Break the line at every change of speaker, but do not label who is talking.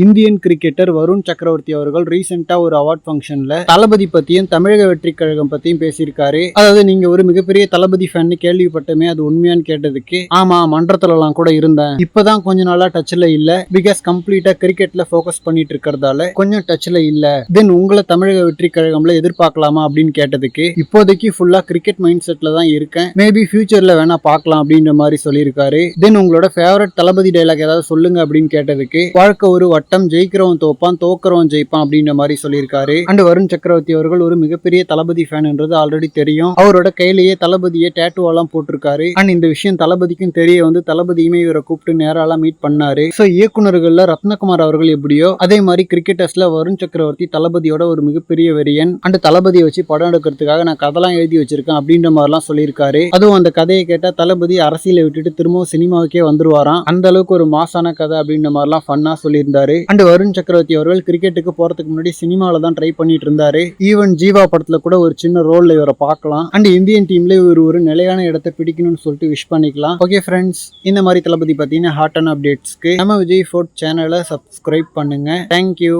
Indian cricketer Varun சக்கரவர்த்தி அவர்கள் ரீசெண்டா ஒரு அவார்ட் ஃபங்க்ஷன்ல தளபதி பத்தியும் தமிழக வெற்றி கழகம் பத்தியும் பேசியிருக்காரு. அதாவது நீங்க ஒரு மிகப்பெரிய தளபதி ஃபேன் கேள்விப்பட்டமே, அது உண்மையான்னு கேட்டதுக்கு ஆமா மன்றத்துல எல்லாம் கூட இருந்தேன், இப்பதான் கொஞ்ச நாளா டச்ல இல்ல, பிகாஸ் கம்ப்ளீட்டா கிரிக்கெட்ல போக்கஸ் பண்ணிட்டு இருக்கிறதால கொஞ்சம் டச்ல இல்ல. தென் உங்களை தமிழக வெற்றி கழகம்ல எதிர்பார்க்கலாமா அப்படின்னு கேட்டதுக்கு இப்போதைக்கு ஃபுல்லா கிரிக்கெட் மைண்ட் செட்ல தான் இருக்கேன், மேபி ஃபியூச்சர்ல வேணா பார்க்கலாம் அப்படின்ற மாதிரி சொல்லியிருக்காரு. தென் உங்களோட ஃபேவரட் தளபதி டைலாக் ஏதாவது சொல்லுங்க அப்படின்னு கேட்டதுக்கு வாழ்க்கை ஒரு வட்டம், ஜெயிக்கிறவன் தோப்பான், தோக்கிறவன் ஜெயிப்பான் அப்படின்ற மாதிரி சொல்லியிருக்காரு. அண்ட் வருண் சக்கரவர்த்தி அவர்கள் ஒரு மிகப்பெரிய தளபதி ஃபேன்ன்றது ஆல்ரெடி தெரியும். அவரோட கையிலேயே தளபதியை டேட்டூவெல்லாம் போட்டிருக்காரு. அண்ட் இந்த விஷயம் தளபதிக்கும் தெரிய வந்து தளபதியுமே இவரை கூப்பிட்டு நேராலாம் மீட் பண்ணாரு. ஸோ இயக்குநர்கள்ல ரத்னகுமார் அவர்கள் எப்படியோ அதே மாதிரி கிரிக்கெட்டர்ஸ்ல வருண் சக்கரவர்த்தி தளபதியோட ஒரு மிகப்பெரிய வெறியன். அண்ட் தளபதியை வச்சு படம் எடுக்கிறதுக்காக நான் கதைலாம் எழுதி வச்சிருக்கேன் அப்படின்ற மாதிரிலாம் சொல்லியிருக்காரு. அதுவும் அந்த கதையை கேட்டா தளபதி அரசியலை விட்டுட்டு திரும்பவும் சினிமாவுக்கே வந்துருவாராம். அந்த அளவுக்கு ஒரு மாசான கதை அப்படின்ற மாதிரிலாம் ஃபன்னா சொல்லியிருந்தாரு. அண்ட் வருண் சக்கரவர்த்தி அவர்கள் கிரிக்கெட்டுக்கு போறதுக்கு முன்னாடி சினிமாவில தான் ட்ரை பண்ணிட்டு இருந்தாரு. ஈவன் ஜீவா படத்துல கூட ஒரு சின்ன ரோல்ல இவரை பார்க்கலாம். அண்ட் இந்தியன் டீம்ல இவர் ஒரு நிலையான இடத்தை பிடிக்கணும்னு சொல்லிட்டு விஷ் பண்ணிக்கலாம். ஓகே ஃப்ரெண்ட்ஸ், இந்த மாதிரி தளபதி பார்த்தீங்கன்னா ஹாட்டான அப்டேட்ஸ்க்கு நம்ம விஜய் ஃபோர்ட் சேனலை சப்ஸ்கிரைப் பண்ணுங்க. தேங்க்யூ.